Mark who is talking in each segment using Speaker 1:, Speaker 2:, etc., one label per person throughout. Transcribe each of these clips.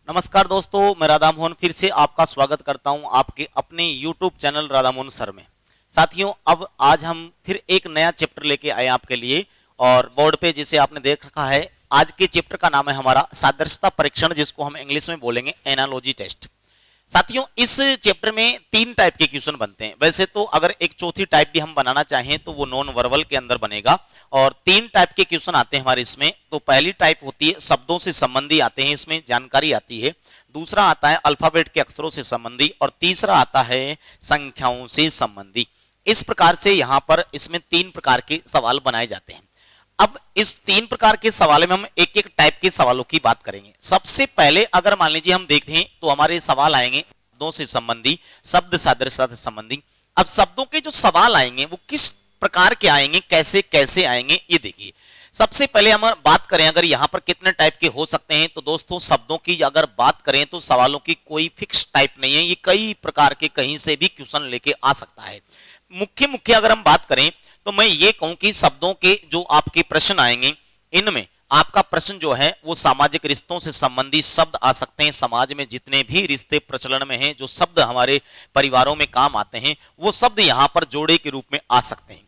Speaker 1: नमस्कार दोस्तों, मैं राधा मोहन फिर से आपका स्वागत करता हूं आपके अपने YouTube channel Radha Mohan sir में। साथियों, अब आज हम फिर एक नया चैप्टर लेके आए आपके लिए और बोर्ड पे जिसे आपने देख रखा है। आज के चैप्टर का नाम है हमारा सादृश्यता परीक्षण, जिसको हम इंग्लिश में बोलेंगे एनालॉजी टेस्ट। साथियों, इस चैप्टर में 3 टाइप के क्वेश्चन बनते हैं। वैसे तो अगर एक चौथी टाइप भी हम बनाना चाहें तो वो नॉन वर्बल के अंदर बनेगा और 3 टाइप के क्वेश्चन आते हैं हमारे इसमें। तो पहली टाइप होती है शब्दों से संबंधी आते हैं, इसमें जानकारी आती है। दूसरा आता है अल्फाबेट के अक्षरों से संबंधी और तीसरा आता है संख्याओं से संबंधी। इस प्रकार से यहाँ पर इसमें 3 प्रकार के सवाल बनाए जाते हैं। अब इस 3 प्रकार के सवाल में हम एक एक टाइप के सवालों की बात करेंगे। सबसे पहले अगर मान लीजिए हम देखते हैं तो हमारे सवाल आएंगे शब्दों से संबंधी, शब्द सादृश्यता से संबंधी। अब शब्दों के जो सवाल आएंगे वो किस प्रकार के आएंगे, कैसे कैसे आएंगे, ये देखिए। सबसे पहले हम बात करें अगर यहाँ पर कितने टाइप के हो सकते हैं, तो दोस्तों शब्दों की अगर बात करें तो सवालों की कोई फिक्स टाइप नहीं है। ये कई प्रकार के कहीं से भी क्वेश्चन लेके आ सकता है। मुख्य अगर हम बात करें तो मैं ये कहूं कि शब्दों के जो आपके प्रश्न आएंगे, इनमें आपका प्रश्न जो है वो सामाजिक रिश्तों से संबंधित शब्द आ सकते हैं। समाज में जितने भी रिश्ते प्रचलन में हैं, जो शब्द हमारे परिवारों में काम आते हैं, वो शब्द यहाँ पर जोड़े के रूप में आ सकते हैं।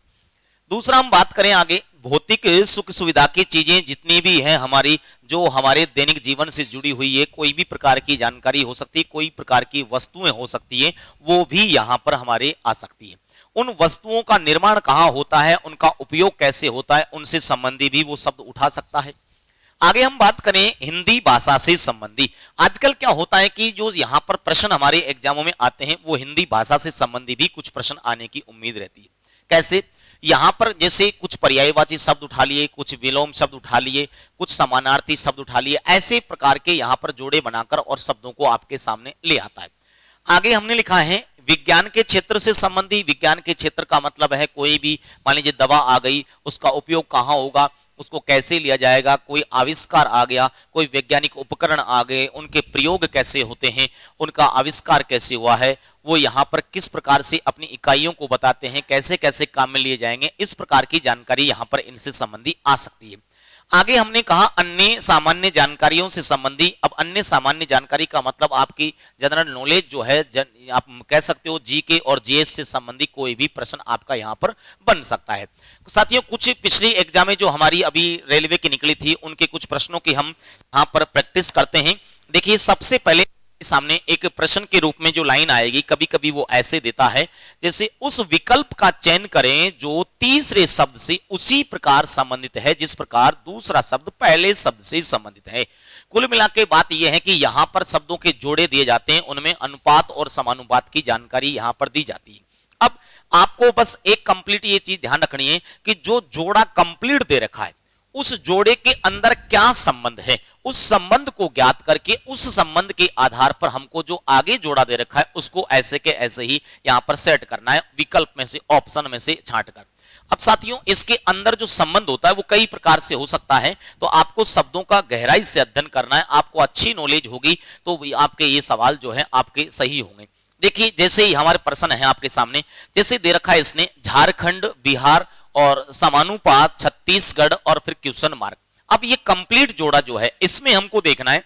Speaker 1: दूसरा हम बात करें आगे, भौतिक सुख सुविधा की चीजें जितनी भी हैं हमारी, जो हमारे दैनिक जीवन से जुड़ी हुई है, कोई भी प्रकार की जानकारी हो सकती है, कोई प्रकार की वस्तुएं हो सकती है, वो भी यहाँ पर हमारे आ सकती है। उन वस्तुओं का निर्माण कहाँ होता है, उनका उपयोग कैसे होता है, उनसे संबंधी भी वो शब्द उठा सकता है। आगे हम बात करें हिंदी भाषा से संबंधी। आजकल क्या होता है कि जो यहाँ पर प्रश्न हमारे एग्जामों में आते हैं वो हिंदी भाषा से संबंधी भी कुछ प्रश्न आने की उम्मीद रहती है। कैसे? यहाँ पर जैसे कुछ पर्यायवाची शब्द उठा लिए, कुछ विलोम शब्द उठा लिए, कुछ समानार्थी शब्द उठा लिए, ऐसे प्रकार के यहाँ पर जोड़े बनाकर और शब्दों को आपके सामने ले आता है। आगे हमने लिखा है विज्ञान के क्षेत्र से संबंधी। विज्ञान के क्षेत्र का मतलब है कोई भी मान लीजिए दवा आ गई, उसका उपयोग कहाँ होगा, उसको कैसे लिया जाएगा, कोई आविष्कार आ गया, कोई वैज्ञानिक उपकरण आ गए, उनके प्रयोग कैसे होते हैं, उनका आविष्कार कैसे हुआ है, वो यहाँ पर किस प्रकार से अपनी इकाइयों को बताते हैं, कैसे कैसे काम में लिए जाएंगे, इस प्रकार की जानकारी यहाँ पर इनसे संबंधी आ सकती है। आगे हमने कहा अन्य सामान्य जानकारियों से संबंधी। अब अन्य सामान्य जानकारी का मतलब आपकी जनरल नॉलेज जो है, आप कह सकते हो जीके और जीएस से संबंधी कोई भी प्रश्न आपका यहाँ पर बन सकता है। साथियों, कुछ पिछली एग्जाम में जो हमारी अभी रेलवे की निकली थी, उनके कुछ प्रश्नों की हम यहाँ पर प्रैक्टिस करते हैं। देखिए, सबसे पहले सामने एक प्रश्न के रूप में जो लाइन आएगी, कभी कभी वो ऐसे देता है जैसे उस विकल्प का चयन करें जो तीसरे शब्द से उसी प्रकार संबंधित है जिस प्रकार दूसरा शब्द पहले शब्द से संबंधित है। कुल मिला के बात यह है कि यहाँ पर शब्दों के जोड़े दिए जाते हैं, उनमें अनुपात और समानुपात की जानकारी यहाँ पर दी जाती है। अब आपको बस एक कंप्लीट ये चीज ध्यान रखनी है कि जो जोड़ा कंप्लीट दे रखा है, उस जोड़े के अंदर क्या संबंध है, उस संबंध को ज्ञात करके उस संबंध के आधार पर हमको जो आगे जोड़ा दे रखा है उसको ऐसे के ऐसे ही यहां पर सेट करना है, विकल्प में से, ऑप्शन में से छांट कर। अब साथियों, इसके अंदर जो संबंध होता है वो कई प्रकार से हो सकता है, तो आपको शब्दों का गहराई से अध्ययन करना है। आपको अच्छी नॉलेज होगी तो आपके ये सवाल जो है आपके सही होंगे। देखिए, जैसे ही हमारे प्रश्न है आपके सामने, जैसे दे रखा है इसने झारखंड, बिहार और समानुपात छत्तीसगढ़ और फिर क्वेश्चन मार्क। अब ये कंप्लीट जोड़ा जो है इसमें हमको देखना है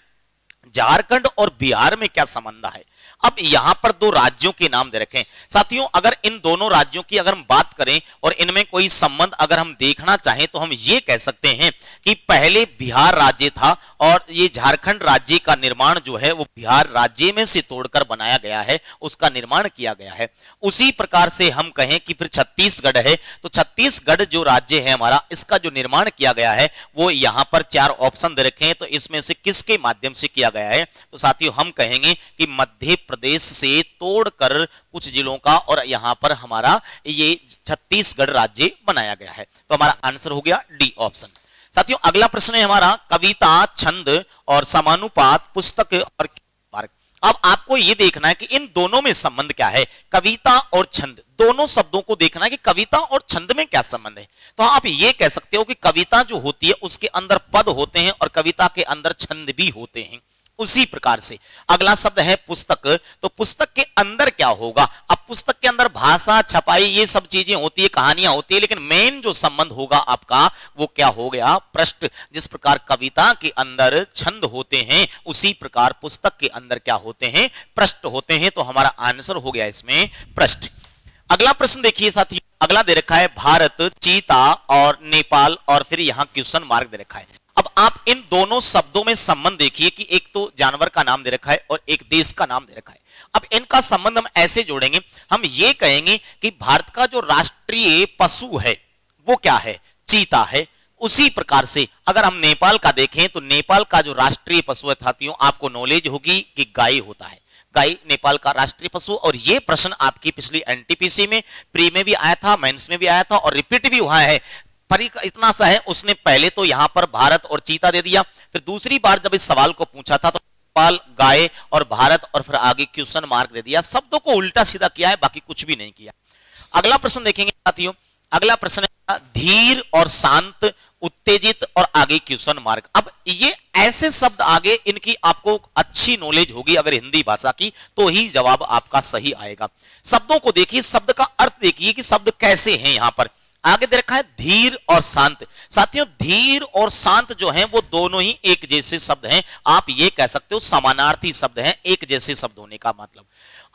Speaker 1: झारखंड और बिहार में क्या संबंध है। अब यहां पर 2 राज्यों के नाम दे रखे हैं। साथियों, अगर इन दोनों राज्यों की अगर हम बात करें और इनमें कोई संबंध अगर हम देखना चाहें तो हम ये कह सकते हैं कि पहले बिहार राज्य था और ये झारखंड राज्य का निर्माण जो है वो बिहार राज्य में से तोड़कर बनाया गया है, उसका निर्माण किया गया है। उसी प्रकार से हम कहें कि फिर छत्तीसगढ़ है, तो छत्तीसगढ़ जो राज्य है हमारा, इसका जो निर्माण किया गया है वो यहां पर 4 ऑप्शन दे रखे हैं, तो इसमें से किसके माध्यम से किया गया है, तो साथियों हम कहेंगे कि मध्य प्रदेश से तोड़कर कुछ जिलों का और यहां पर हमारा ये छत्तीसगढ़ राज्य बनाया गया है। तो हमारा आंसर हो गया डी ऑप्शन। साथियों, अगला प्रश्न है हमारा कविता, छंद और समानुपात, पुस्तक और मार्ग। अब आपको यह देखना है कि इन दोनों में संबंध क्या है। कविता और छंद दोनों शब्दों को देखना है कि कविता और छंद में क्या संबंध है। तो आप ये कह सकते हो कि कविता जो होती है उसके अंदर पद होते हैं और कविता के अंदर छंद भी होते हैं। उसी प्रकार से अगला शब्द है पुस्तक। तो पुस्तक के अंदर क्या होगा? अब पुस्तक के अंदर भाषा, छपाई, ये सब चीजें होती है, कहानियां होती है, लेकिन मेन जो संबंध होगा आपका वो क्या हो गया? पृष्ठ। जिस प्रकार कविता के अंदर छंद होते हैं, उसी प्रकार पुस्तक के अंदर क्या होते हैं? पृष्ठ होते हैं। तो हमारा आंसर हो गया इसमें पृष्ठ। अगला प्रश्न देखिए साथियों, अगला दे रखा है भारत, चीता और नेपाल, और फिर यहां क्वेश्चन मार्क दे रखा है। अब आप इन दोनों शब्दों में संबंध देखिए कि एक तो जानवर का नाम दे रखा है और एक देश का नाम दे रखा है। अब इनका संबंध हम ऐसे जोड़ेंगे, हम ये कहेंगे कि भारत का जो राष्ट्रीय पशु है वो क्या है? चीता है। उसी प्रकार से अगर हम नेपाल का देखें तो नेपाल का जो राष्ट्रीय पशु है साथियों, आपको नॉलेज होगी कि गाय होता है। गाय नेपाल का राष्ट्रीय पशु। और ये प्रश्न आपकी पिछली एनटीपीसी में, प्री में भी आया था, मेंस में भी आया था और रिपीट भी हुआ है। पर इतना सा है, उसने पहले तो यहां पर भारत और चीता दे दिया, फिर दूसरी बार जब इस सवाल को पूछा था तो नेपाल, गाय और भारत, और फिर आगे क्वेश्चन मार्क दे दिया। शब्दों को उल्टा सीधा किया है, बाकी कुछ भी नहीं किया। अगला प्रश्न देखेंगे साथियों, अगला प्रश्न है धीर और शांत, उत्तेजित और आगे क्वेश्चन मार्क। अब ये ऐसे शब्द आगे, इनकी आपको अच्छी नॉलेज होगी अगर हिंदी भाषा की, तो ही जवाब आपका सही आएगा। शब्दों को देखिए, शब्द का अर्थ देखिए कि शब्द कैसे हैं। यहां पर आगे दे रखा है धीर और शांत। साथियों धीर और शांत जो हैं वो दोनों ही एक जैसे शब्द हैं। आप ये कह सकते हो समानार्थी शब्द हैं, एक जैसे शब्द होने का मतलब।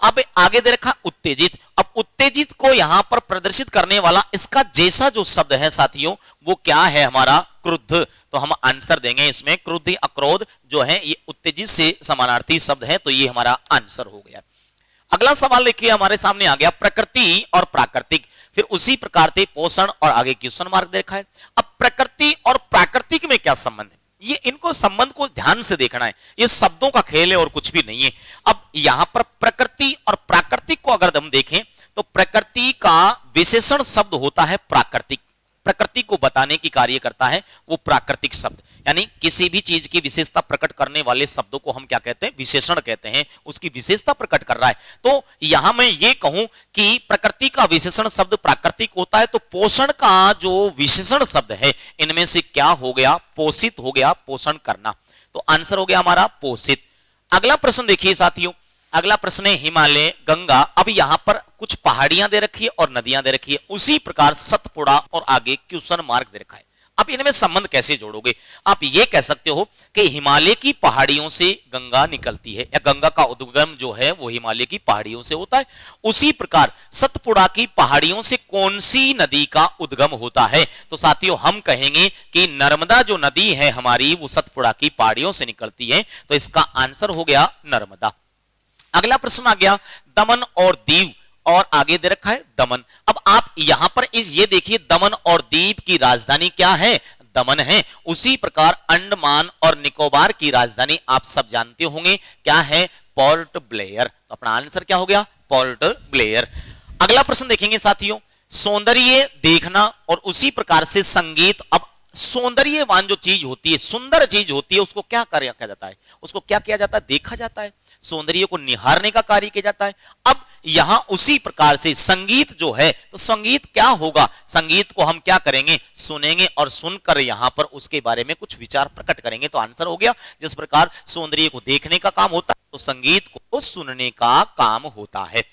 Speaker 1: अब आगे दे रखा उत्तेजित। अब उत्तेजित को यहां पर प्रदर्शित करने वाला इसका जैसा जो शब्द है साथियों वो क्या है? हमारा क्रुद्ध। तो हम आंसर देंगे इसमें क्रुद्ध या क्रोध जो है ये उत्तेजित से समानार्थी शब्द है, तो ये हमारा आंसर हो गया। अगला सवाल देखिए हमारे सामने आ गया प्रकृति और प्राकृतिक, फिर उसी प्रकार से पोषण और आगे क्वेश्चन मार्क देखा है। अब प्रकृति और प्राकृतिक में क्या संबंध है? ये इनको संबंध को ध्यान से देखना है, ये शब्दों का खेल है और कुछ भी नहीं है। अब यहां पर प्रकृति और प्राकृतिक को अगर हम देखें तो प्रकृति का विशेषण शब्द होता है प्राकृतिक। प्रकृति को बताने की कार्य करता है वो प्राकृतिक शब्द, यानी किसी भी चीज की विशेषता प्रकट करने वाले शब्दों को हम क्या कहते हैं? विशेषण कहते हैं। उसकी विशेषता प्रकट कर रहा है। तो यहां मैं ये कहूं कि प्रकृति का विशेषण शब्द प्राकृतिक होता है, तो पोषण का जो विशेषण शब्द है इनमें से क्या हो गया? पोषित हो गया, पोषण करना। तो आंसर हो गया हमारा पोषित। अगला प्रश्न देखिए साथियों, अगला प्रश्न है हिमालय, गंगा। अब यहां पर कुछ पहाड़ियां दे रखी है और नदियां दे रखी है, उसी प्रकार सतपुड़ा और आगे क्वेश्चन मार्क दे रखा है। अब इनमें संबंध कैसे जोड़ोगे? आप ये कह सकते हो कि हिमालय की पहाड़ियों से गंगा निकलती है, या गंगा का उद्गम जो है वो हिमालय की पहाड़ियों से होता है। उसी प्रकार सतपुड़ा की पहाड़ियों से कौन सी नदी का उद्गम होता है? तो साथियों हम कहेंगे कि नर्मदा जो नदी है हमारी वो सतपुड़ा की पहाड़ियों से निकलती है, तो इसका आंसर हो गया नर्मदा। अगला प्रश्न आ गया दमन और दीव, और आगे दे रखा है दमन। अब आप यहां पर ये देखिए दमन और दीव की राजधानी क्या है? दमन है। उसी प्रकार अंडमान और निकोबार की राजधानी आप सब जानते होंगे क्या है? Port Blair. तो अपना आंसर क्या हो गया? Port Blair. अगला प्रश्न देखेंगे साथियों, सौंदर्य देखना और उसी प्रकार से संगीत। अब सौंदर्यवान जो चीज होती है, सुंदर चीज होती है, उसको क्या किया जाता है? उसको क्या किया जाता है? देखा जाता है। सौंदर्य को निहारने का कार्य किया जाता है। अब यहां उसी प्रकार से संगीत जो है, तो संगीत क्या होगा? संगीत को हम क्या करेंगे? सुनेंगे और सुनकर यहां पर उसके बारे में कुछ विचार प्रकट करेंगे। तो आंसर हो गया, जिस प्रकार सौंदर्य को देखने का काम होता है तो संगीत को सुनने का काम होता है।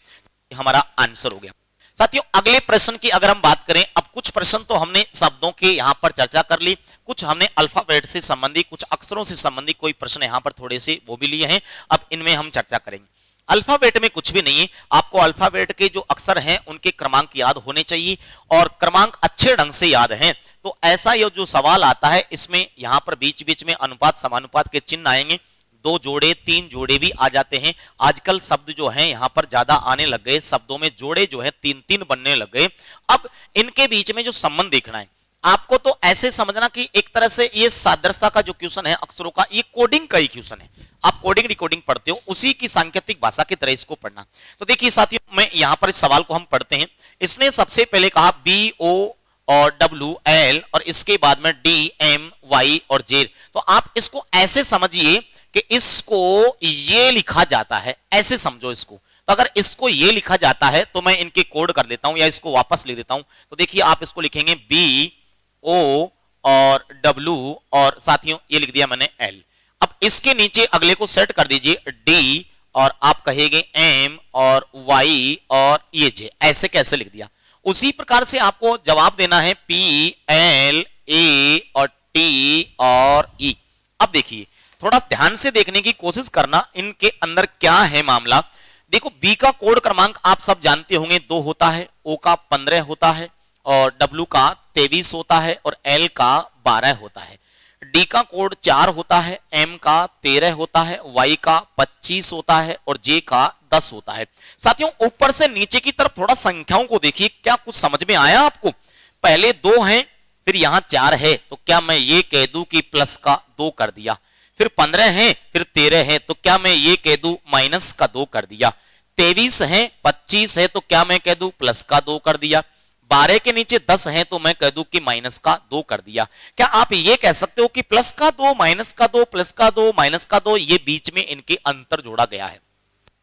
Speaker 1: हमारा आंसर हो गया। साथियों अगले प्रश्न की अगर हम बात करें, अब कुछ प्रश्न तो हमने शब्दों के यहां पर चर्चा कर ली, कुछ हमने अल्फाबेट से संबंधित, कुछ अक्षरों से संबंधित कोई प्रश्न यहां पर थोड़े से वो भी लिए हैं। अब इनमें हम चर्चा करेंगे। अल्फाबेट में कुछ भी नहीं है, आपको अल्फाबेट के जो अक्षर हैं उनके क्रमांक याद होने चाहिए, और क्रमांक अच्छे ढंग से याद हैं। तो ऐसा ये जो सवाल आता है इसमें यहां पर बीच बीच में अनुपात समानुपात के चिन्ह आएंगे, 2 जोड़े 3 जोड़े भी आ जाते हैं। आजकल शब्द जो हैं यहां पर ज्यादा आने लग गए, शब्दों में जोड़े जो है 3-3 बनने लग गए। अब इनके बीच में जो संबंध देखना है आपको, तो ऐसे समझना कि एक तरह से ये सादृश्यता का जो क्वेश्चन है अक्षरों का, ये कोडिंग का ही क्वेश्चन है। आप कोडिंग रिकॉर्डिंग पढ़ते हो, उसी की सांकेतिक भाषा की तरह इसको पढ़ना। तो देखिए साथियों, मैं यहां पर इस सवाल को हम पढ़ते हैं। इसने सबसे पहले कहा BO और WL और इसके बाद में DMY और J। तो आप इसको ऐसे समझिए कि इसको ये लिखा जाता है, ऐसे समझो इसको। तो अगर इसको ये लिखा जाता है तो मैं इनके कोड कर देता हूं या इसको वापस लिख देता हूं। तो देखिए आप इसको लिखेंगे BO और W और साथियों ये लिख दिया मैंने L। अब इसके नीचे अगले को सेट कर दीजिए डी और आप कहेंगे एम और वाई और ये जे, ऐसे कैसे लिख दिया। उसी प्रकार से आपको जवाब देना है पी एल ए और टी और ई। अब देखिए थोड़ा ध्यान से देखने की कोशिश करना इनके अंदर क्या है मामला। देखो बी का कोड क्रमांक आप सब जानते होंगे 2 होता है, ओ का 15 होता है और डब्ल्यू का 23 होता है और एल का 12 होता है। डी का कोड 4 होता है, एम का 13 होता है, वाई का 25 होता है और जे का 10 होता है। साथियों ऊपर से नीचे की तरफ थोड़ा संख्याओं को देखिए, क्या कुछ समझ में आया आपको? पहले 2 हैं, फिर यहां 4 है, तो क्या मैं ये कह दूं कि प्लस का 2 कर दिया। फिर 15 है, फिर 13 है, तो क्या मैं ये कह दूं माइनस का 2 कर दिया। 23 है, 25 है, तो क्या मैं कह दूं प्लस का 2 कर दिया। 12 के नीचे 10 है, तो मैं कह दूं कि माइनस का 2 कर दिया। क्या आप ये कह सकते हो कि प्लस का 2 माइनस का 2 प्लस का 2 माइनस का 2, ये बीच में इनके अंतर जोड़ा गया है।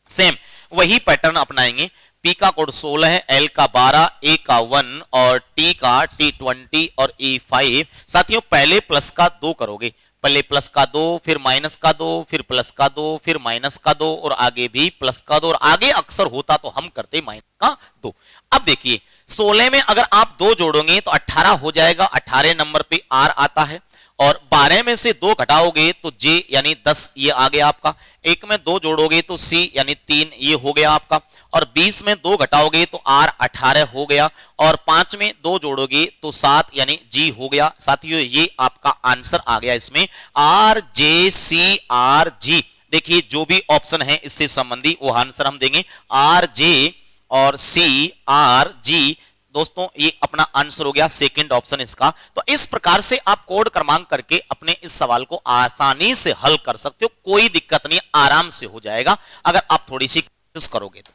Speaker 1: सेम वही पैटर्न अपनाएंगे। पी का कोड 16 है, एल का 12, ए का 1 और टी का T20 और E 5। साथियों पहले प्लस का 2 करोगे, पहले प्लस का 2, फिर माइनस का 2, फिर प्लस का 2, फिर माइनस का 2 और आगे भी प्लस का 2 और आगे अक्सर होता तो हम करते माइनस का 2। अब देखिए 16 में अगर आप 2 जोड़ोगे तो 18 हो जाएगा, 18 नंबर पे आर आता है और 12 में से 2 घटाओगे तो जे यानी 10 ये आ गया आपका। 1 में 2 जोड़ोगे तो सी यानी 3 ये हो गया आपका और 20 में 2 घटाओगे तो आर 18 हो गया और 5 में 2 जोड़ोगे तो 7 यानी जी हो गया। साथियों ये आपका आंसर आ गया इसमें R J C R G. देखिए जो भी ऑप्शन है इससे संबंधी वो आंसर हम देंगे आर जे और सी आर जी। दोस्तों ये अपना आंसर हो गया सेकंड ऑप्शन इसका। तो इस प्रकार से आप कोड क्रमांक करके अपने इस सवाल को आसानी से हल कर सकते हो, कोई दिक्कत नहीं, आराम से हो जाएगा अगर आप थोड़ी सी कोशिश करोगे तो।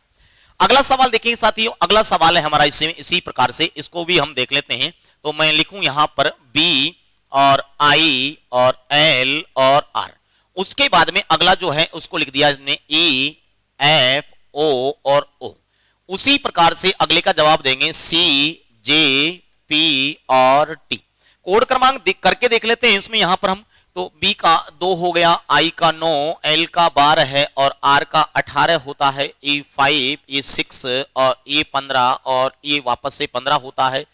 Speaker 1: अगला सवाल देखिए साथियों, अगला सवाल है हमारा इसी प्रकार से, इसको भी हम देख लेते हैं। तो मैं लिखूं यहां पर बी और आई और एल और आर, उसके बाद में अगला जो है उसको लिख दिया इसने ई एफ ओ और ओ। उसी प्रकार से अगले का जवाब देंगे सी जे पी और टी। कोड क्रमांक करके देख लेते हैं इसमें यहां पर हम। तो बी का 2 हो गया, आई का 9, एल का 12 है और आर का 18 होता है, ई 5 ये 6 और ये 15 और ये वापस से 15 होता है,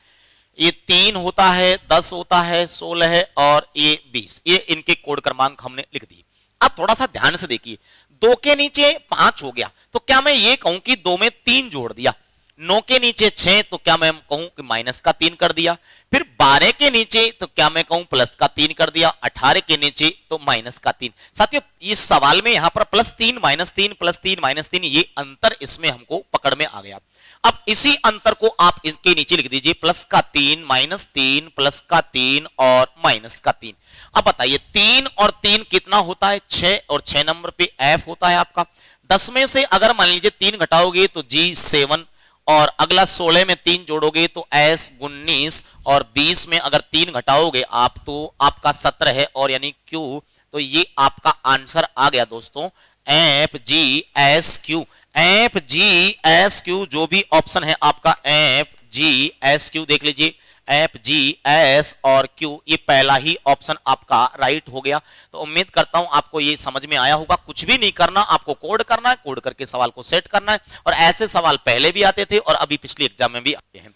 Speaker 1: ये 3 होता है, 10 होता है, 16 है और ये 20। ये इनके कोड क्रमांक हमने लिख दिए। अब थोड़ा सा ध्यान से देखिए, 2 के नीचे 5 हो गया तो क्या मैं ये कहूं कि 2 में 3 जोड़ दिया। 9 के नीचे 6 तो क्या मैं कहूं कि माइनस का 3 कर दिया। फिर 12 के नीचे तो क्या मैं कहूं प्लस का 3 कर दिया। 18 के नीचे तो माइनस का 3। साथियों इस सवाल में यहां पर प्लस 3 माइनस 3 प्लस 3 माइनस 3 ये अंतर इसमें हमको पकड़ में आ गया। अब इसी अंतर को आप इसके नीचे लिख दीजिए, प्लस का 3 माइनस 3 प्लस का 3 और माइनस का 3। अब बताइए 3 और 3 कितना होता है 6 और 6 नंबर पे एफ होता है आपका। 10 में से अगर मान लीजिए 3 घटाओगे तो जी 7 और अगला 16 में 3 जोड़ोगे तो एस 19 और 20 में अगर 3 घटाओगे आप तो आपका 17 है और यानी क्यू। तो ये आपका आंसर आ गया दोस्तों F G S Q. F G S Q जो भी ऑप्शन है आपका एफ जी एस क्यू देख लीजिए, एफ जी एस और क्यू ये पहला ही ऑप्शन आपका राइट हो गया। तो उम्मीद करता हूं आपको ये समझ में आया होगा। कुछ भी नहीं करना, आपको कोड करना है, कोड करके सवाल को सेट करना है और ऐसे सवाल पहले भी आते थे और अभी पिछले एग्जाम में भी आते हैं।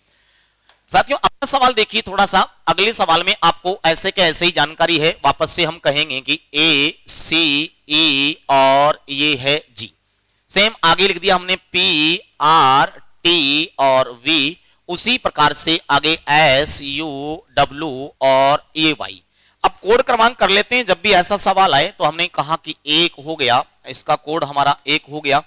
Speaker 1: साथियों अगला सवाल देखिए थोड़ा सा, अगले सवाल में आपको ऐसे के ऐसे ही जानकारी है। वापस से हम कहेंगे कि ए सी ई और ये है जी। सेम आगे लिख दिया हमने पी आर टी और वी। उसी प्रकार से आगे एस यू डब्ल्यू और ए वाई। अब कोड क्रमांक कर लेते हैं। जब भी ऐसा सवाल आए तो हमने कहा कि 1 हो गया, इसका कोड हमारा 1 हो गया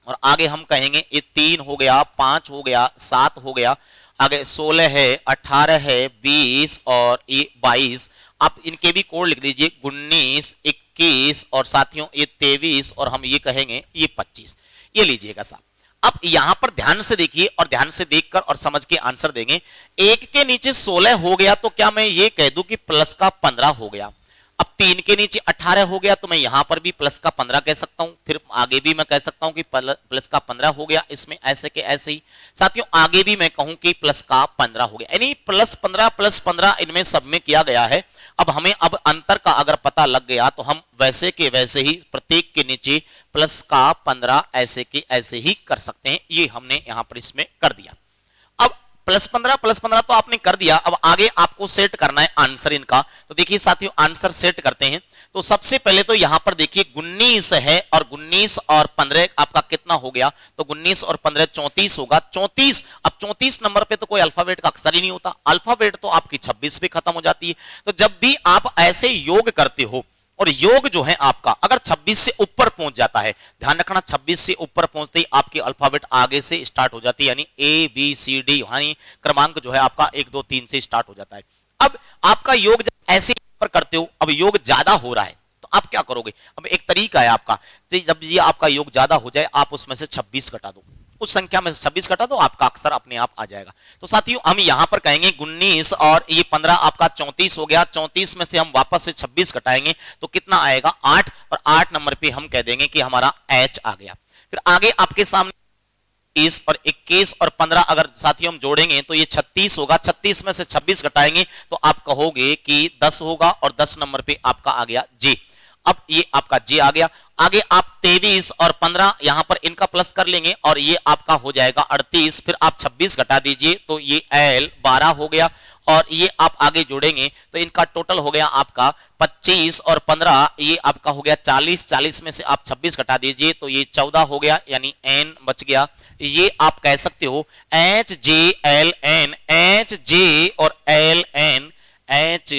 Speaker 1: और आगे हम कहेंगे ये 3 हो गया, 5 हो गया, 7 हो गया, आगे 16 है, 18 है, 20 और ये 22। आप इनके भी कोड लिख दीजिए 19 21 और साथियों ये 23 और हम ये कहेंगे ये 25। ये लीजिएगा साहब। अब यहां पर ध्यान से देखिए और ध्यान से देखकर और समझ के आंसर देंगे। 1 के नीचे 16 हो गया तो क्या मैं ये कह दूं कि प्लस का 15 हो गया। अब 3 के नीचे 18 हो गया तो मैं यहां पर भी प्लस का 15 कह सकता हूं। फिर आगे भी मैं कह सकता हूं कि प्लस का 15 हो गया, इसमें ऐसे के ऐसे ही। साथियों आगे भी मैं कहूं कि प्लस का 15 हो गया, यानी प्लस 15 इनमें सब में किया गया है। अब हमें अब अंतर का अगर पता लग गया तो हम वैसे के वैसे ही प्रत्येक के नीचे प्लस का 15 ऐसे के ऐसे ही कर सकते हैं। ये हमने यहां पर इसमें कर दिया। अब प्लस 15 तो आपने कर दिया। अब आगे आपको सेट करना है आंसर इनका। तो देखिए साथियों, आंसर सेट करते हैं। तो सबसे पहले तो यहां पर देखिए 19 है और 19 और 15 आपका कितना हो गया, तो 19 और 15 34 होगा। 34, अब 34 नंबर पे तो कोई अल्फाबेट का अक्षर ही नहीं होता, अल्फाबेट तो आपकी 26 पे खत्म हो जाती है। तो जब भी आप ऐसे योग करते हो और योग जो है आपका अगर 26 से ऊपर पहुंच जाता है, ध्यान रखना 26 से ऊपर पहुंचते ही आपकी अल्फाबेट आगे से स्टार्ट हो जाती है, यानी ए बी सी डी, यानी क्रमांक जो है आपका 1 2 3 से स्टार्ट हो जाता है। अब आपका योग जब ऐसे पर करते हो, अब योग ज्यादा हो रहा है तो आप क्या करोगे, अब एक तरीका है आपका, जब ये आपका योग ज्यादा हो जाए आप उसमें से 26 घटा दो, उस संख्या में से 26 घटा दो, आपका अक्षर अपने आप आ जाएगा। तो साथियों हम यहां पर कहेंगे 19 और ये 15 आपका 34 हो गया। 34 में से हम वापस से 26 घटाएंगे तो कितना आएगा 8, और 8 नंबर पे हम कह देंगे कि हमारा H आ गया। फिर आगे आपके सामने 20 और 21 और 15 अगर साथियों हम जोड़ेंगे तो ये 36 होगा। 36 में से 26 घटाएंगे तो आप कहोगे कि 10 होगा, और 10 नंबर पे आपका आ गया J। अब ये आपका J आ गया। आगे आप 23 और 15 यहां पर इनका प्लस कर लेंगे और ये आपका हो जाएगा 38। फिर आप 26 घटा दीजिए तो ये L 12 हो गया, और ये आप आगे जोड़ेंगे तो इनका टोटल हो गया आपका 25 और 15 ये आपका हो गया 40। 40 में से आप 26 घटा दीजिए तो ये 14 हो गया, यानी N बच गया। ये आप कह सकते हो H J L N, H J और L N, H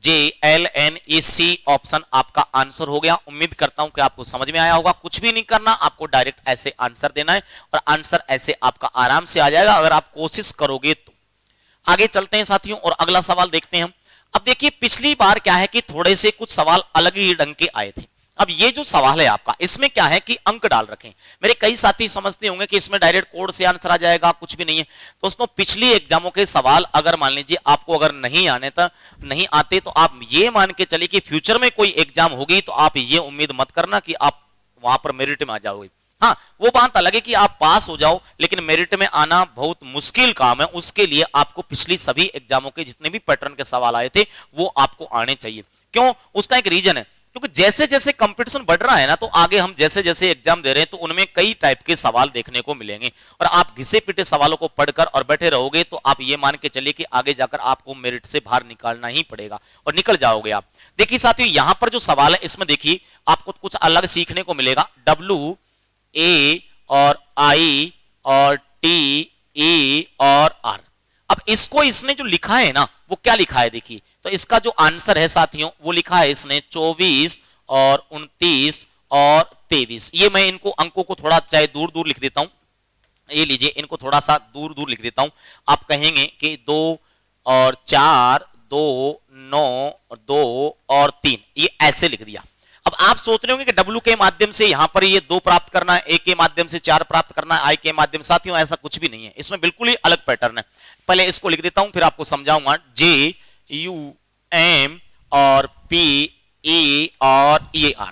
Speaker 1: J L N, ये C ऑप्शन आपका आंसर हो गया। उम्मीद करता हूं कि आपको समझ में आया होगा। कुछ भी नहीं करना, आपको डायरेक्ट ऐसे आंसर देना है और आंसर ऐसे आपका आराम से आ जाएगा अगर आप कोशिश करोगे तो। आगे चलते हैं साथियों और अगला सवाल देखते हैं हम। अब देखिए पिछली बार क्या है कि थोड़े से कुछ सवाल अलग ही ढंग के आए थे। अब ये जो सवाल है आपका, इसमें क्या है कि अंक डाल रखे हैं। मेरे कई साथी समझते होंगे कि इसमें डायरेक्ट कोड से आंसर आ जाएगा, कुछ भी नहीं है दोस्तों। पिछली एग्जामों के सवाल अगर मान लीजिए आपको अगर नहीं आते तो आप ये मान के चलिए कि फ्यूचर में कोई एग्जाम होगी तो आप ये उम्मीद मत करना कि आप वहां पर मेरिट में आ जाओगे। हाँ, वो बात अलग है कि आप पास हो जाओ, लेकिन मेरिट में आना बहुत मुश्किल काम है। उसके लिए आपको पिछली सभी एग्जामों के जितने भी पैटर्न के सवाल आए थे वो आपको आने चाहिए। क्यों? उसका एक रीजन है, क्योंकि जैसे जैसे कंपटीशन बढ़ रहा है ना, तो आगे हम जैसे जैसे एग्जाम दे रहे हैं तो उनमें कई टाइप के सवाल देखने को मिलेंगे, और आप घिसे पिटे सवालों को पढ़कर और बैठे रहोगे तो आप ये मान के चलिए कि आगे जाकर आपको मेरिट से बाहर निकालना ही पड़ेगा और निकल जाओगे आप। देखिए साथियों, यहां पर जो सवाल है इसमें देखिए आपको कुछ अलग सीखने को मिलेगा। W A और I और T E और R। अब इसको इसने जो लिखा है ना, वो क्या लिखा है देखिए। तो इसका जो आंसर है साथियों वो लिखा है इसने 24 और 29 और 23। ये मैं इनको अंकों को थोड़ा चाहे दूर दूर लिख देता हूं, ये लीजिए इनको थोड़ा सा दूर दूर लिख देता हूं। आप कहेंगे कि 2 और 4, 2, 9, 2 और 3, ये ऐसे लिख दिया। अब आप सोच रहे होंगे कि W के माध्यम से यहां पर ये 2 प्राप्त करना है, A के माध्यम से 4 प्राप्त करना है, I के माध्यम। साथियों ऐसा कुछ भी नहीं है, इसमें बिल्कुल ही अलग पैटर्न है। पहले इसको लिख देता हूं फिर आपको समझाऊंगा। J U M और P E और E R।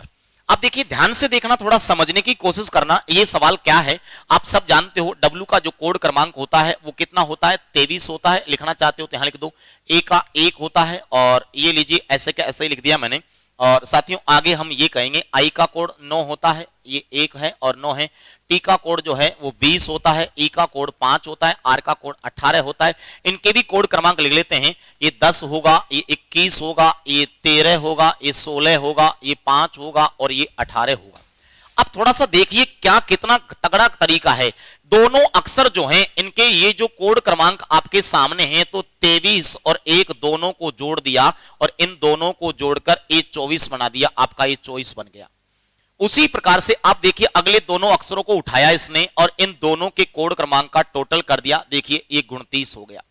Speaker 1: अब देखिए ध्यान से देखना, थोड़ा समझने की कोशिश करना। ये सवाल क्या है आप सब जानते हो। W का जो कोड क्रमांक होता है वो कितना होता है? 23 होता है। लिखना चाहते हो तो यहां लिख दो। A का 1 होता है, और ये लीजिए ऐसे का ऐसे ही लिख दिया मैंने। और साथियों आगे हम ये कहेंगे I का कोड 9 होता है, ये 1 है और 9 है। T का कोड जो है वो 20 होता है, E का कोड 5 होता है, R का कोड 18 होता है। इनके भी कोड क्रमांक लिख लेते हैं। ये 10 होगा, ये 21 होगा, ये 13 होगा, ये 16 होगा, ये 5 होगा और ये 18 होगा। अब थोड़ा सा देखिए क्या कितना तगड़ा तरीका है। दोनों अक्षर जो हैं इनके ये जो कोड क्रमांक आपके सामने हैं, तो 23 और 1 दोनों को जोड़ दिया और इन दोनों को जोड़कर ये 24 बना दिया। आपका ये 24 बन गया। उसी प्रकार से आप देखिए अगले दोनों अक्षरों को उठाया इसने और इन दोनों के कोड क्रमांक का टोटल कर दिया। देखिए ये 29 हो गया।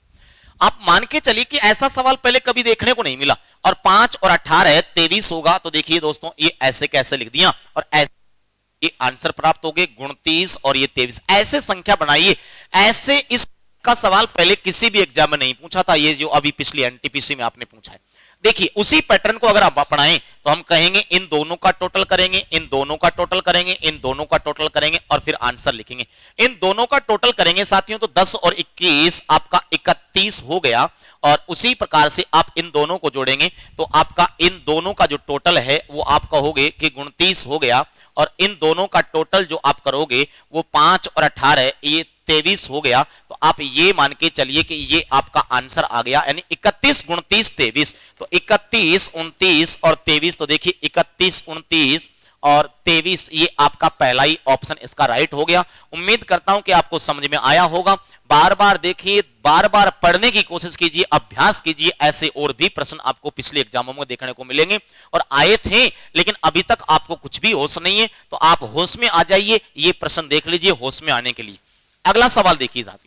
Speaker 1: आप मान के चलिए कि ऐसा सवाल पहले कभी देखने को नहीं मिला। और 5 और 18 23 होगा, तो देखिए दोस्तों ये ऐसे कैसे लिख दिया और ऐसे ये आंसर प्राप्त हो गए 29 और ये 23। ऐसे संख्या बनाइए। ऐसे इसका सवाल पहले किसी भी एग्जाम में नहीं पूछा था, ये जो अभी पिछली एनटीपीसी में आपने पूछा है। देखिए उसी पैटर्न को अगर आप अपनाएं तो हम कहेंगे इन दोनों का टोटल करेंगे, इन दोनों का टोटल करेंगे, इन दोनों का टोटल करेंगे और फिर आंसर लिखेंगे। इन दोनों का टोटल करेंगे साथियों तो 10 और 21 आपका 31 हो गया। और उसी प्रकार से आप इन दोनों को जोड़ेंगे तो आपका इन दोनों का जो टोटल है वो आप कहोगे कि 29 हो गया, और इन दोनों का टोटल जो आप करोगे वो 5 और 18 ये 23 हो गया। तो आप ये मान के चलिए कि ये आपका आंसर आ गया, यानी 31 29 23। तो 31 29 और 23, तो देखिए 31 29 और 23 ये आपका पहला ही ऑप्शन इसका राइट हो गया। उम्मीद करता हूं कि आपको समझ में आया होगा। बार बार देखिए, बार बार पढ़ने की कोशिश कीजिए, अभ्यास कीजिए, ऐसे और भी प्रश्न आपको पिछले एग्जामों में देखने को मिलेंगे और आए थे, लेकिन अभी तक आपको कुछ भी होश नहीं है, तो आप होश में आ जाइए। ये प्रश्न देख लीजिए होश में आने के लिए। अगला सवाल देखिए साहब,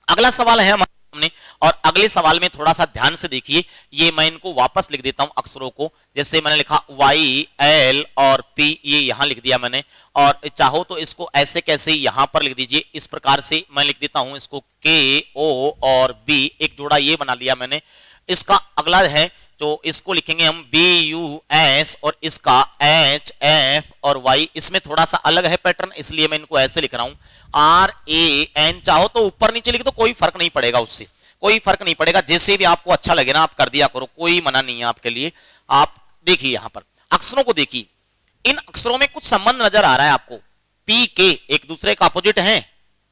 Speaker 1: अगला सवाल है हमारे सामने, और अगले सवाल में थोड़ा सा ध्यान से देखिए। ये मैं इनको वापस लिख देता हूं अक्षरों को, जैसे मैंने लिखा Y L और P, ये यहां लिख दिया मैंने, और चाहो तो इसको ऐसे कैसे यहां पर लिख दीजिए। इस प्रकार से मैं लिख देता हूं इसको K O और B, एक जोड़ा ये बना लिया मैंने। इसका अगला है तो इसको लिखेंगे हम B U S, और इसका H F और Y। इसमें थोड़ा सा अलग है पैटर्न, इसलिए मैं इनको ऐसे लिख रहा हूं R A N। चाहो तो ऊपर नीचे लिख दो, कोई फर्क नहीं पड़ेगा, उससे कोई फर्क नहीं पड़ेगा, जैसे भी आपको अच्छा लगे ना आप कर दिया करो, कोई मना नहीं है आपके लिए। आप देखिए यहां पर अक्षरों को देखिए, इन अक्षरों में कुछ संबंध नजर आ रहा है आपको। P K एक दूसरे का अपोजिट है,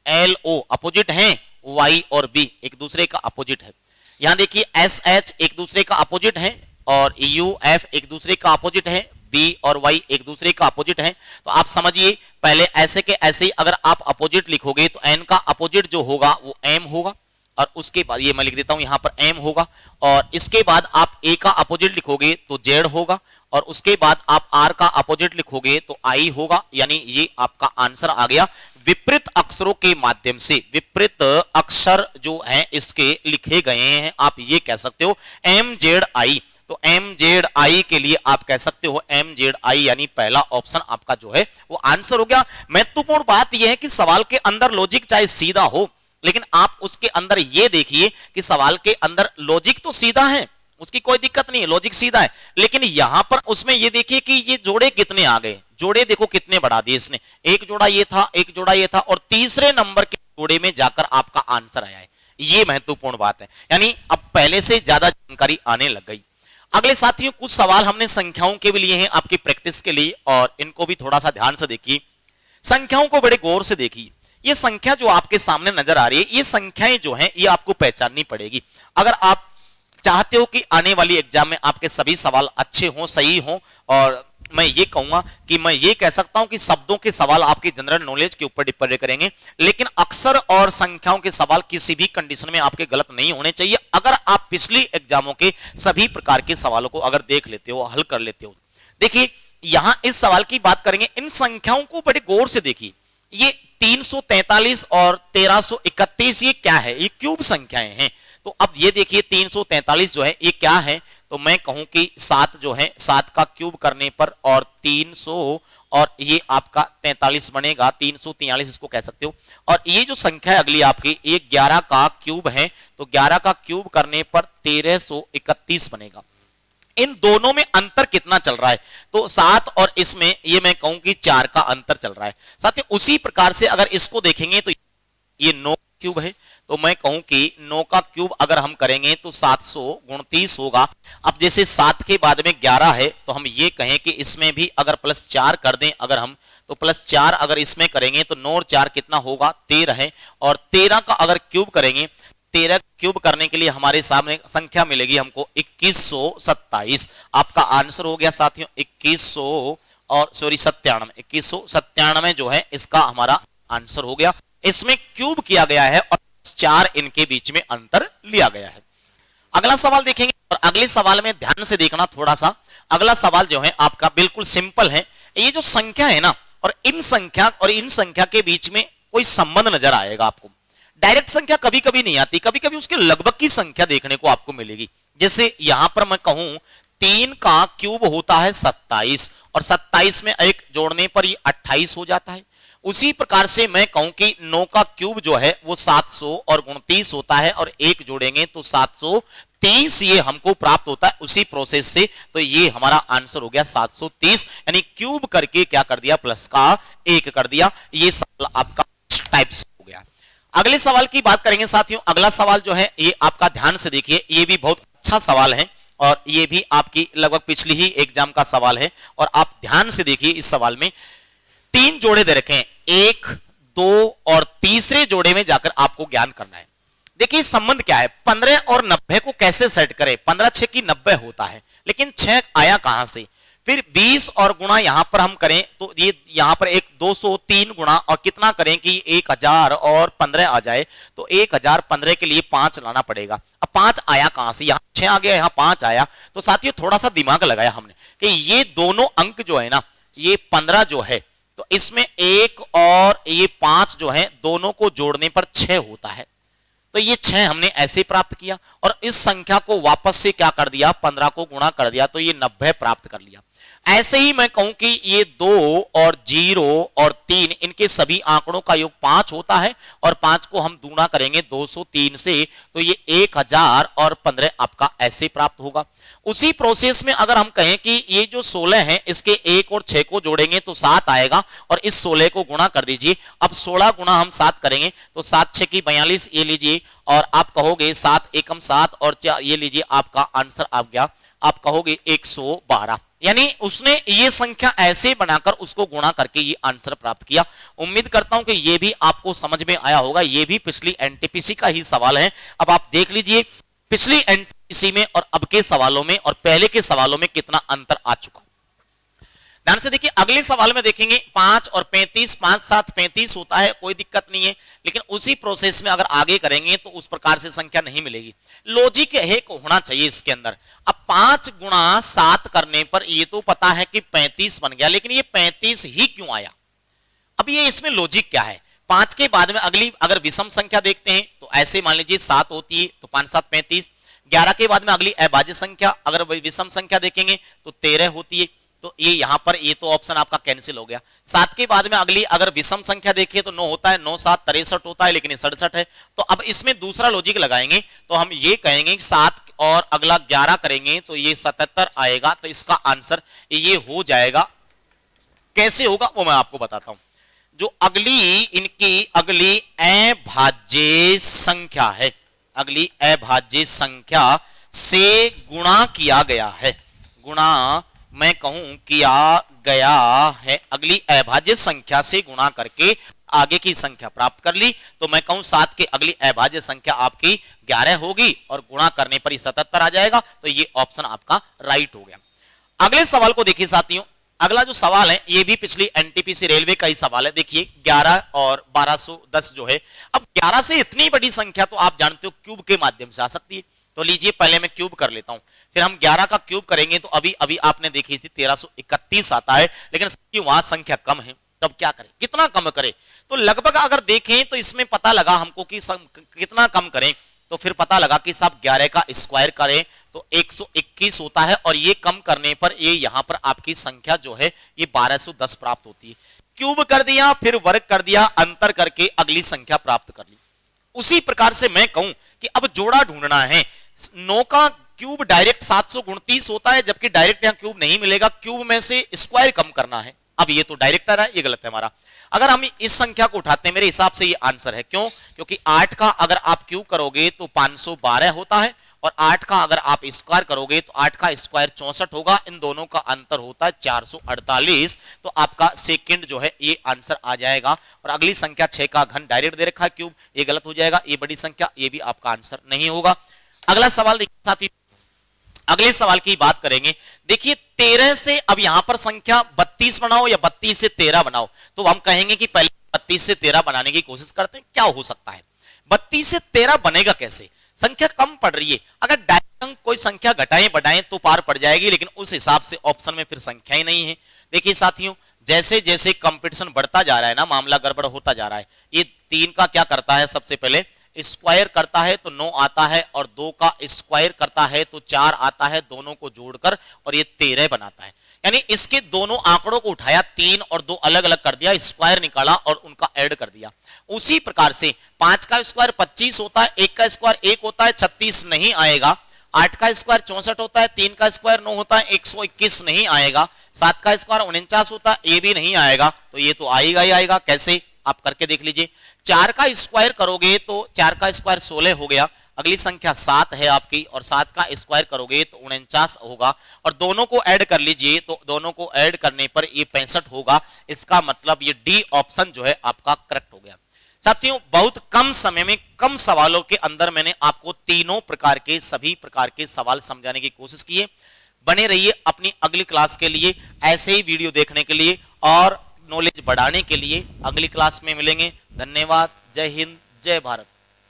Speaker 1: L O अपोजिट है, Y और B एक दूसरे का अपोजिट है। यहां देखिए S H एक दूसरे का अपोजिट है, और U F एक दूसरे का अपोजिट है, B और Y एक दूसरे का अपोजिट है। तो आप समझिए पहले ऐसे के ऐसे ही अगर आप अपोजिट लिखोगे तो N का अपोजिट जो होगा वो M होगा, और उसके बाद ये मैं लिख देता हूं यहां पर M होगा, और इसके बाद आप A का अपोजिट लिखोगे तो Z होगा, और उसके बाद आप R का अपोजिट लिखोगे तो I होगा। यानी ये आपका आंसर आ गया। विपरीत अक्षरों के माध्यम से, विपरीत अक्षर जो हैं इसके लिखे गए हैं, आप ये कह सकते हो MZI। तो MZI के लिए आप कह सकते हो MZI, यानी पहला ऑप्शन आपका जो है वो आंसर हो गया। महत्वपूर्ण बात यह है कि सवाल के अंदर लॉजिक चाहे सीधा हो, लेकिन आप उसके अंदर ये देखिए कि सवाल के अंदर लॉजिक तो सीधा है, उसकी कोई दिक्कत नहीं है, लॉजिक सीधा है, लेकिन यहां पर उसमें ये देखिए कि ये जोड़े कितने आ गए। जोड़े देखो कितने बढ़ा दिए इसने, एक जोड़ा ये था, एक जोड़ा ये था, और तीसरे नंबर के जोड़े में जाकर आपका आंसर आया है। ये महत्वपूर्ण बात है, यानी अब पहले से ज्यादा जानकारी आने लग गई। अगले साथियों, कुछ सवाल हमने संख्याओं के भी लिए हैं आपकी प्रैक्टिस के लिए, और इनको भी थोड़ा सा ध्यान से देखिए। संख्याओं को बड़े गौर से देखिए। ये संख्या जो आपके सामने नजर आ रही है, ये संख्याएं जो हैं ये आपको पहचाननी पड़ेगी। अगर आप चाहते हो कि आने वाली एग्जाम में आपके सभी सवाल अच्छे हों, सही हों, और मैं ये कहूंगा कि मैं ये कह सकता हूं कि शब्दों के सवाल आपके जनरल नॉलेज के ऊपर डिपेंड करेंगे, लेकिन अक्षर और संख्याओं के सवाल किसी भी कंडीशन में आपके गलत नहीं होने चाहिए। अगर आप पिछली एग्जामों के सभी प्रकार के सवालों को अगर देख लेते हो, हल कर लेते हो। देखिए यहां इस सवाल की बात करेंगे, इन संख्याओं को बड़े गौर से देखिए। ये 343 और 1331 ये क्या है? ये क्यूब संख्याएं हैं। तो अब ये देखिए 343 जो है ये क्या है, तो मैं कहूं कि 7 जो है 7 का क्यूब करने पर और 300 और ये आपका 43 बनेगा, 343 इसको कह सकते हो। और ये जो संख्या है अगली आपकी, ये 11 का क्यूब है, तो 11 का क्यूब करने पर 1331 बनेगा। इन दोनों में अंतर कितना चल रहा है? तो 7 और इसमें ये मैं कहूं कि 4 का अंतर चल रहा है। साथियों उसी प्रकार से अगर इसको देखेंगे तो ये 9 क्यूब है, तो मैं कहूं कि 9 का क्यूब अगर हम करेंगे तो 729 होगा। अब जैसे 7 के बाद में 11 है, तो हम ये कहें कि इसमें भी अगर प्लस 4 कर दें अगर हम, तो प्लस 4 अगर इसमें करेंगे तो 9 और 4 कितना होगा? 13 है। और 13 का अगर क्यूब करेंगे, 13 क्यूब करने के लिए हमारे सामने संख्या मिलेगी हमको 2127। आपका आंसर हो गया साथियों 2100 और सॉरी 97, 2197 जो है इसका हमारा आंसर हो गया। इसमें क्यूब किया गया है और 4 इनके बीच में अंतर लिया गया है। अगला सवाल देखेंगे, और अगले सवाल में ध्यान से देखना थोड़ा सा। अगला सवाल जो है आपका बिल्कुल सिंपल है। ये जो संख्या है ना, और इन संख्या के बीच में कोई संबंध नजर आएगा आपको। डायरेक्ट संख्या कभी कभी नहीं आती, कभी कभी उसके लगभग की संख्या देखने को आपको मिलेगी। जैसे यहां पर मैं कहूं 3 का क्यूब होता है 27, और 27 में एक जोड़ने पर ये 28 हो जाता है। उसी प्रकार से मैं कहूं कि 9 का क्यूब जो है वो 700 और 29 होता है, और एक जोड़ेंगे तो 730 ये हमको प्राप्त होता है उसी प्रोसेस से। तो ये हमारा आंसर हो गया 730, यानी क्यूब करके क्या कर दिया? प्लस का 1 कर दिया। ये सवाल आपका टाइप से हो गया। अगले सवाल की बात करेंगे साथियों। अगला सवाल जो है ये आपका ध्यान से देखिए, ये भी बहुत अच्छा सवाल है और ये भी आपकी लगभग पिछली ही एग्जाम का सवाल है। और आप ध्यान से देखिए, इस सवाल में 3 जोड़े दे रखे हैं, 1, 2 और तीसरे जोड़े में जाकर आपको ज्ञान करना है। देखिए संबंध क्या है, 15 और 90 को कैसे सेट करें। 15 6 की 90 होता है, लेकिन 6 आया कहां से। फिर 20 और गुणा यहां पर हम करें तो ये यहां पर एक 203 गुणा और कितना करें कि 1000 और 15 आ जाए, तो 1015 के लिए 5 लाना पड़ेगा। अब 5 आया कहां से, यहां 6 आ गया, यहां 5 आया। तो साथियों थोड़ा सा दिमाग लगाया हमने कि ये दोनों अंक जो है ना, ये 15 जो है, तो इसमें 1 और ये 5 जो है, दोनों को जोड़ने पर 6 होता है। तो ये 6 हमने ऐसे प्राप्त किया और इस संख्या को वापस से क्या कर दिया, 15 को गुणा कर दिया, तो ये 90 प्राप्त कर लिया। ऐसे ही मैं कहूं कि ये 2 और 0 और 3 इनके सभी आंकड़ों का योग 5 होता है और 5 को हम गुणा करेंगे 203 से, तो ये 1015 आपका ऐसे प्राप्त होगा। उसी प्रोसेस में अगर हम कहें कि ये जो 16 है, इसके 1 और 6 को जोड़ेंगे तो 7 आएगा और इस 16 को गुणा कर दीजिए। अब 16 गुणा हम 7 करेंगे तो 7 6 की 42, ये लीजिए, और आप कहोगे 7 एकम 7 और ये लीजिए आपका आंसर आ गया, आप कहोगे 112। यानी उसने ये संख्या ऐसे बनाकर उसको गुणा करके ये आंसर प्राप्त किया। उम्मीद करता हूं कि ये भी आपको समझ में आया होगा। ये भी पिछली एनटीपीसी का ही सवाल है। अब आप देख लीजिए पिछली एनटीपीसी में और अब के सवालों में और पहले के सवालों में कितना अंतर आ चुका। ध्यान से देखिए, अगले सवाल में देखेंगे 5 और 35, 5 7 35 होता है, कोई दिक्कत नहीं है, लेकिन उसी प्रोसेस में अगर आगे करेंगे तो उस प्रकार से संख्या नहीं मिलेगी। लॉजिक है को होना चाहिए इसके अंदर। अब 5 गुणा 7 करने पर ये तो पता है कि 35 बन गया, लेकिन ये 35 ही क्यों आया। अब ये इसमें लॉजिक क्या है। 5 के बाद में अगली अगर विषम संख्या देखते हैं तो ऐसे मान लीजिए 7 होती है, तो 5 7 35। 11 के बाद में अगली अभाज्य संख्या अगर विषम संख्या देखेंगे तो 13 होती है, तो ये यहां पर ये तो ऑप्शन आपका कैंसिल हो गया। 7 के बाद में अगली अगर विषम संख्या देखिए तो 9 होता है, 9 7 63 होता है, लेकिन ये 67 है। तो अब इसमें दूसरा लॉजिक लगाएंगे तो हम ये कहेंगे 7 और अगला 11 करेंगे तो ये 77 आएगा। तो इसका आंसर ये हो जाएगा। कैसे होगा वो मैं आपको बताता हूं। जो इनकी अगली अभाज्य संख्या है, अगली अभाज्य संख्या से गुणा किया गया है, गुणा मैं कहूं किया गया है, अगली अभाज्य संख्या से गुणा करके आगे की संख्या प्राप्त कर ली, तो मैं कहूं 7 के अगली अभाज्य संख्या आपकी 11 होगी और गुणा करने पर ही 77 आ जाएगा। तो ये ऑप्शन आपका राइट हो गया। अगले सवाल को देखिए साथियों, अगला जो सवाल है ये भी पिछली एनटीपीसी रेलवे का ही सवाल है। देखिए 11 और 1210 जो है, अब 11 से इतनी बड़ी संख्या तो आप जानते हो क्यूब के माध्यम से आ सकती है। तो लीजिए पहले मैं क्यूब कर लेता हूं, फिर हम 11 का क्यूब करेंगे तो अभी अभी आपने देखी थी 1331 आता है, लेकिन वहां संख्या कम है, तब क्या करें, कितना कम करें। तो लगभग अगर देखें तो इसमें पता लगा हमको कि कितना कम करें, तो फिर पता लगा कि साहब 11 का स्क्वायर करें तो 121 होता है और ये कम करने पर ये यहां पर आपकी संख्या जो है ये 1210 प्राप्त होती है। क्यूब कर दिया, फिर वर्ग कर दिया, अंतर करके अगली संख्या प्राप्त कर ली। उसी प्रकार से मैं कहूं कि अब जोड़ा ढूंढना है। 9 का क्यूब डायरेक्ट 729 होता है, जबकि डायरेक्ट यहां क्यूब नहीं मिलेगा, क्यूब में से स्क्वायर कम करना है। अब ये तो डायरेक्ट आ रहा है, ये गलत है हमारा। अगर हम इस संख्या को उठाते हैं मेरे हिसाब से ये आंसर है। क्यों? क्योंकि 8 का अगर आप क्यूब करोगे तो 512 होता है और 8 का अगर आप स्क्वायर करोगे तो 8 का स्क्वायर 64 होगा। इन दोनों का अंतर होता है 448। तो आपका सेकंड जो है ये आंसर आ जाएगा। और अगली संख्या 6 का घन डायरेक्ट दे रखा है क्यूब, ये गलत हो जाएगा। ये बड़ी संख्या, ये भी आपका आंसर नहीं होगा। अगला सवाल देखिए साथी, अगले सवाल की बात करेंगे। देखिए 13 से अब यहां पर संख्या 32 बनाओ या 32 से 13 बनाओ, तो हम कहेंगे कि पहले 32 से 13 बनाने की कोशिश करते हैं, क्या हो सकता है। 32 से 13 बनेगा कैसे, संख्या कम पड़ रही है। अगर डायरेक्ट कोई संख्या घटाएं बढ़ाएं तो पार पड़ जाएगी, लेकिन उस हिसाब से ऑप्शन में फिर संख्या ही नहीं है। देखिए साथियों, जैसे जैसे कंपटीशन बढ़ता जा रहा है ना, मामला गड़बड़ होता जा रहा है। ये 3 का क्या करता है, सबसे पहले स्क्वायर करता है तो 9 आता है, और 2 का स्क्वायर करता है तो 4 आता है, दोनों को जोड़कर, और ये 13 बनाता है। यानी इसके दोनों आंकड़ों को उठाया, 3 और 2 अलग अलग कर दिया, स्क्वायर निकाला और उनका ऐड कर दिया। उसी प्रकार से 5 का स्क्वायर 25 होता है, 1 का स्क्वायर 1 होता है, 36 नहीं आएगा। 8 का स्क्वायर 64 होता है, 3 का स्क्वायर 9 होता है, 121 नहीं आएगा। 7 का स्क्वायर 49 होता है, ये भी नहीं आएगा। तो ये तो आएगा ही आएगा। कैसे, आप करके देख लीजिए। 4 का स्क्वायर करोगे तो 4 का स्क्वायर 16 हो गया, अगली संख्या 7 है आपकी, और 7 का स्क्वायर करोगे तो 49 होगा, और दोनों को ऐड कर लीजिए तो दोनों को ऐड करने पर ये 65 होगा। इसका मतलब ये डी ऑप्शन जो है आपका करेक्ट हो गया। साथियों, बहुत कम समय में कम सवालों के अंदर मैंने आपको तीनों प्रकार के सभी प्रकार के सवाल समझाने की कोशिश की है। बने रहिए अपनी अगली क्लास के लिए, ऐसे ही वीडियो देखने के लिए और नॉलेज बढ़ाने के लिए। अगली क्लास में मिलेंगे। धन्यवाद। जय हिंद, जय भारत।